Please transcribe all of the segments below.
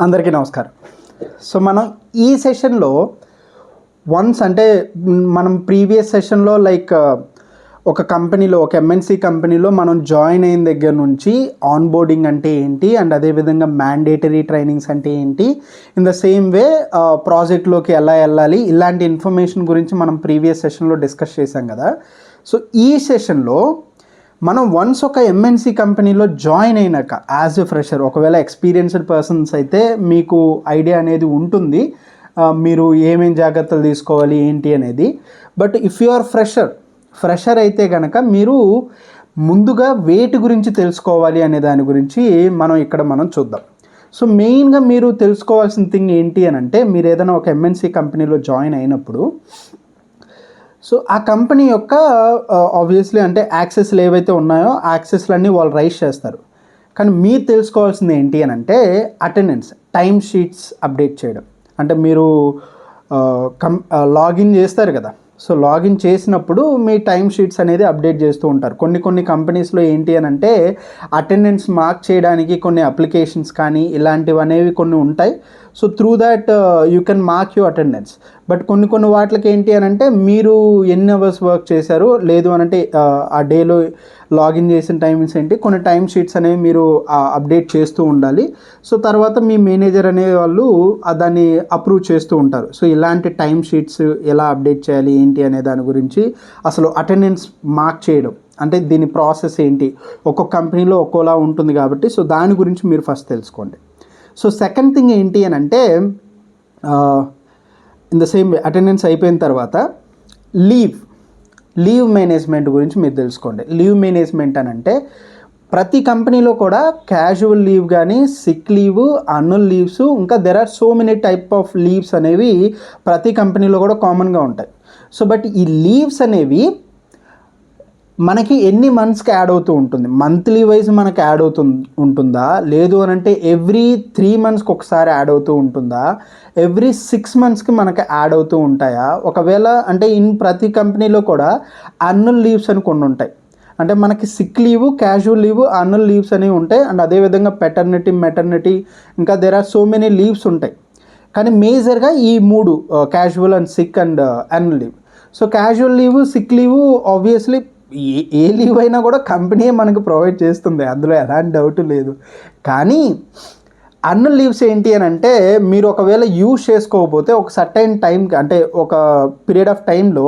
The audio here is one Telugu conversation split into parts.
అందరికీ నమస్కారం. సో మనం ఈ సెషన్లో అంటే మనం ప్రీవియస్ సెషన్లో ఒక కంపెనీలో ఒక ఎంఎన్సీ కంపెనీలో మనం జాయిన్ అయిన దగ్గర నుంచి ఆన్బోర్డింగ్ అంటే ఏంటి అండ్ అదేవిధంగా మ్యాండేటరీ ట్రైనింగ్స్ అంటే ఏంటి, ఇన్ ద సేమ్ వే ప్రాజెక్ట్లోకి ఎలా వెళ్ళాలి, ఇలాంటి ఇన్ఫర్మేషన్ గురించి మనం ప్రీవియస్ సెషన్లో డిస్కస్ చేసాం కదా. సో ఈ సెషన్లో మనం వన్స్ ఒక ఎంఎన్సీ కంపెనీలో జాయిన్ అయినాక యాజ్ ఎ ఫ్రెషర్, ఒకవేళ ఎక్స్పీరియన్స్డ్ పర్సన్స్ అయితే మీకు ఐడియా అనేది ఉంటుంది మీరు ఏమేం జాగ్రత్తలు తీసుకోవాలి ఏంటి అనేది. But if you are fresher అయితే కనుక మీరు ముందుగా వేటి గురించి తెలుసుకోవాలి అనే దాని గురించి మనం చూద్దాం. సో మెయిన్గా మీరు తెలుసుకోవాల్సిన థింగ్ ఏంటి అని అంటే, మీరు ఏదైనా ఒక ఎంఎన్సీ కంపెనీలో జాయిన్ అయినప్పుడు సో ఆ కంపెనీ యొక్క ఆబ్వియస్లీ అంటే యాక్సెస్లు ఏవైతే ఉన్నాయో యాక్సెస్లన్నీ వాళ్ళు రైజ్ చేస్తారు. కానీ మీరు తెలుసుకోవాల్సింది ఏంటి అని అంటే అటెండెన్స్, టైం షీట్స్ అప్డేట్ చేయడం. అంటే మీరు లాగిన్ చేస్తారు కదా, సో లాగిన్ చేసినప్పుడు మీ టైం షీట్స్ అనేది అప్డేట్ చేస్తూ ఉంటారు. కొన్ని కంపెనీస్లో ఏంటి అని అంటే అటెండెన్స్ మార్క్ చేయడానికి కొన్ని అప్లికేషన్స్ కానీ ఇలాంటివి అనేవి కొన్ని ఉంటాయి. So through that you can mark your attendance. But కొన్ని వాటికి ఏంటి అని అంటే మీరు ఎన్ని అవర్స్ వర్క్ చేశారు, లేదు అని అంటే ఆ డేలో లాగిన్ చేసిన టైమింగ్స్ ఏంటి, కొన్ని టైం షీట్స్ అనేవి మీరు అప్డేట్ చేస్తూ ఉండాలి. సో తర్వాత మీ మేనేజర్ అనే వాళ్ళు దాన్ని అప్రూవ్ చేస్తూ ఉంటారు. సో ఇలాంటి టైం షీట్స్ ఎలా అప్డేట్ చేయాలి ఏంటి అనే దాని గురించి, అసలు అటెండెన్స్ మార్క్ చేయడం అంటే దీని ప్రాసెస్ ఏంటి, ఒక్కొక్క కంపెనీలో ఒక్కోలా ఉంటుంది కాబట్టి సో దాని గురించి మీరు ఫస్ట్ తెలుసుకోండి. సో సెకండ్ థింగ్ ఏంటి అని అంటే in the same way attendance అయిపోయిన తర్వాత లీవ్ మేనేజ్మెంట్ గురించి మీరు తెలుసుకోండి. లీవ్ మేనేజ్మెంట్ అని అంటే ప్రతి కంపెనీలో కూడా క్యాజువల్ లీవ్ కానీ, సిక్ లీవ్, అన్యువల్ లీవ్స్, ఇంకా there are so many type of leaves అనేవి ప్రతి కంపెనీలో కూడా కామన్గా ఉంటాయి. సో బట్ ఈ లీవ్స్ అనేవి మనకి ఎన్ని మంత్స్కి యాడ్ అవుతూ ఉంటుంది, మంత్లీ వైజ్ మనకి యాడ్ ఉంటుందా, లేదు అని అంటే ఎవ్రీ 3 monthsకి ఒకసారి యాడ్ అవుతూ ఉంటుందా, ఎవ్రీ 6 monthsకి మనకి యాడ్ అవుతూ ఉంటాయా, ఒకవేళ అంటే ప్రతి కంపెనీలో కూడా అన్యువల్ లీవ్స్ అని కొన్ని ఉంటాయి. అంటే మనకి sick leave, casual leave, annual leaves అనేవి ఉంటాయి. అండ్ అదేవిధంగా పెటర్నిటీ, మెటర్నిటీ, ఇంకా there are so many leaves ఉంటాయి. కానీ మేజర్గా ఈ 3 casual and sick and annual leave. So casual leave, sick leave obviously ఏ లీవ్ అయినా కూడా కంపెనీయే మనకు ప్రొవైడ్ చేస్తుంది, అందులో ఎలాంటి డౌట్ లేదు. కానీ అన్యువల్ లీవ్స్ ఏంటి అని అంటే మీరు ఒకవేళ యూజ్ చేసుకోకపోతే ఒక సర్టైన్ టైంకి అంటే ఒక పీరియడ్ ఆఫ్ టైంలో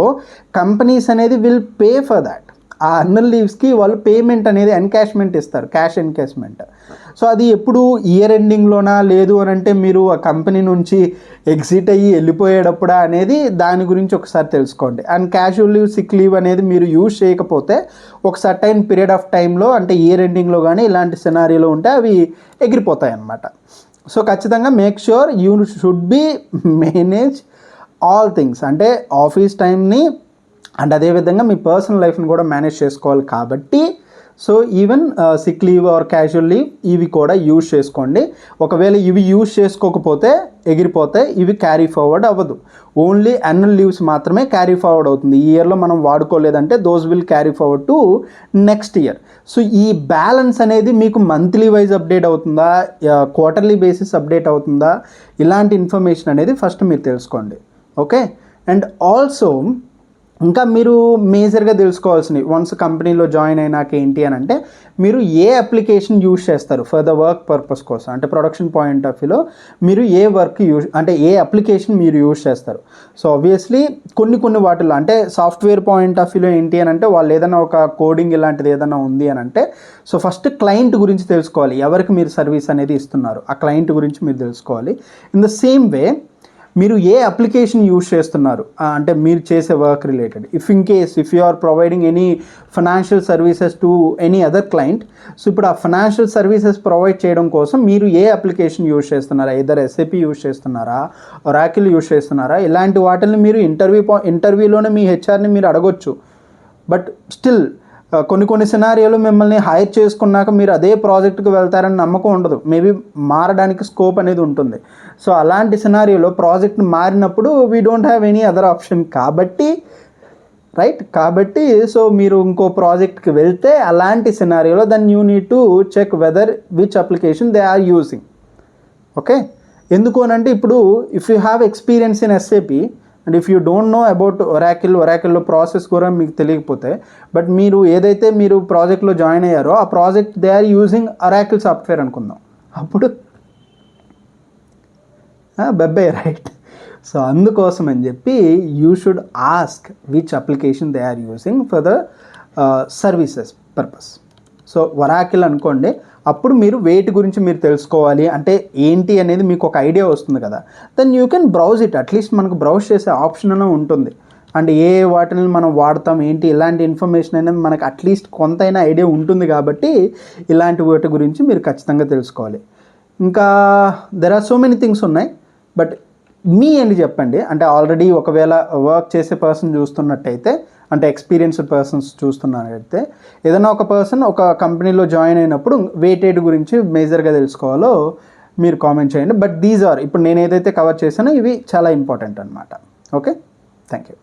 కంపెనీస్ అనేది విల్ పే ఫర్ దాట్. ఆ అన్యువల్ లీవ్స్కి వాళ్ళు పేమెంట్ అనేది ఎన్కాష్మెంట్ ఇస్తారు, క్యాష్ ఎన్కాష్మెంట్. సో అది ఎప్పుడు ఇయర్ ఎండింగ్లోనా, లేదు అని అంటే మీరు ఆ కంపెనీ నుంచి ఎగ్జిట్ అయ్యి వెళ్ళిపోయేటప్పుడా అనేది దాని గురించి ఒకసారి తెలుసుకోండి. And casual leave, sick leave అనేది మీరు యూజ్ చేయకపోతే ఒక సర్టైన్ పీరియడ్ ఆఫ్ టైంలో అంటే ఇయర్ ఎండింగ్లో కానీ ఇలాంటి సినారీలో ఉంటే అవి ఎగిరిపోతాయి అన్నమాట. సో ఖచ్చితంగా make sure you should be manage all things, అంటే ఆఫీస్ టైంని అండ్ అదేవిధంగా మీ పర్సనల్ లైఫ్ని కూడా మేనేజ్ చేసుకోవాలి. కాబట్టి so even sick leave or casual leave ఇవి కూడా యూజ్ చేసుకోండి. ఒకవేళ ఇవి యూజ్ చేసుకోకపోతే ఎగిరిపోతే ఇవి క్యారీ ఫార్వర్డ్ అవ్వదు. ఓన్లీ అన్యువల్ లీవ్స్ మాత్రమే క్యారీ ఫార్వర్డ్ అవుతుంది. ఈ ఇయర్లో మనం వాడుకోలేదంటే those will carry forward to next year. So ఈ బ్యాలెన్స్ అనేది మీకు మంత్లీ వైజ్ అప్డేట్ అవుతుందా, క్వార్టర్లీ బేసిస్ అప్డేట్ అవుతుందా, ఇలాంటి ఇన్ఫర్మేషన్ అనేది ఫస్ట్ మీరు తెలుసుకోండి. ఓకే. అండ్ ఆల్సో ఇంకా మీరు మేజర్గా తెలుసుకోవాల్సినవి వన్స్ కంపెనీలో జాయిన్ అయినాక ఏంటి అని అంటే మీరు ఏ అప్లికేషన్ యూజ్ చేస్తారు ఫర్ ద వర్క్ పర్పస్ కోసం, అంటే ప్రొడక్షన్ పాయింట్ ఆఫ్ వ్యూలో మీరు ఏ వర్క్ అంటే ఏ అప్లికేషన్ మీరు యూజ్ చేస్తారు. సో ఆబ్వియస్లీ కొన్ని వాటిల్లో అంటే సాఫ్ట్వేర్ పాయింట్ ఆఫ్ వ్యూలో ఏంటి అని అంటే వాళ్ళు ఏదైనా ఒక కోడింగ్ ఇలాంటిది ఏదైనా ఉంది అని అంటే సో ఫస్ట్ క్లయింట్ గురించి తెలుసుకోవాలి, ఎవరికి మీరు సర్వీస్ అనేది ఇస్తున్నారు ఆ క్లయింట్ గురించి మీరు తెలుసుకోవాలి. ఇన్ ద సేమ్ వే మీరు ఏ అప్లికేషన్ యూజ్ చేస్తున్నారు అంటే మీరు చేసే work related, if you are providing any financial services to any other client. So ఇప్పుడు ఆ ఫైనాన్షియల్ సర్వీసెస్ ప్రొవైడ్ చేయడం కోసం మీరు ఏ అప్లికేషన్ యూజ్ చేస్తున్నారా, ఇద్దరు SAP యూజ్ చేస్తున్నారా, ఒరాకిల్ యూజ్ చేస్తున్నారా, ఇలాంటి వాటిని మీరు ఇంటర్వ్యూలోనే మీ హెచ్ఆర్ని మీరు అడగొచ్చు. బట్ స్టిల్ కొన్ని సినారియోలు మిమ్మల్ని హైర్ చేసుకున్నాక మీరు అదే ప్రాజెక్ట్కి వెళ్తారని నమ్మకం ఉండదు, మేబీ మారడానికి స్కోప్ అనేది ఉంటుంది. సో అలాంటి సినారియోలో ప్రాజెక్ట్ మారినప్పుడు we don't have any other option కాబట్టి సో మీరు ఇంకో ప్రాజెక్ట్కి వెళ్తే అలాంటి సినారియోలో then you need to check whether which application they are using. Okay. ఎందుకు అని అంటే ఇప్పుడు if you have experience in SAP and if you don't know about ఒరాకిల్లో ప్రాసెస్ కూడా మీకు తెలియకపోతే, బట్ మీరు ఏదైతే మీరు ప్రాజెక్ట్లో జాయిన్ అయ్యారో ఆ project they are using Oracle software అనుకుందాం, అప్పుడు బెబ్బే రైట్. సో అందుకోసం అని చెప్పి you should ask which application they are using for the services purpose. So Oracle అనుకోండి, అప్పుడు మీరు వెయిట్ గురించి మీరు తెలుసుకోవాలి అంటే ఏంటి అనేది మీకు ఒక ఐడియా వస్తుంది కదా, then you can browse it. At least మనకు బ్రౌజ్ చేసే ఆప్షన్ అనేది ఉంటుంది. అండ్ ఏ వాటిని మనం వాడతాం ఏంటి ఇలాంటి ఇన్ఫర్మేషన్ అనేది మనకు అట్లీస్ట్ కొంతైనా ఐడియా ఉంటుంది కాబట్టి ఇలాంటి వాటి గురించి మీరు ఖచ్చితంగా తెలుసుకోవాలి. ఇంకా there are so many things ఉన్నాయి, బట్ మీ ఏంటి చెప్పండి. అంటే ఆల్రెడీ ఒకవేళ వర్క్ చేసే పర్సన్ చూస్తున్నట్టయితే, అంటే ఎక్స్పీరియన్స్డ్ పర్సన్స్ చూస్తున్నట్టయితే, ఏదైనా ఒక పర్సన్ ఒక కంపెనీలో జాయిన్ అయినప్పుడు వెయిటేజ్ గురించి మేజర్గా తెలుసుకోవాలో మీరు కామెంట్ చేయండి. బట్ దీస్ ఆర్ ఇప్పుడు నేను ఏదైతే కవర్ చేశానో ఇవి చాలా ఇంపార్టెంట్ అనమాట. Okay, thank you.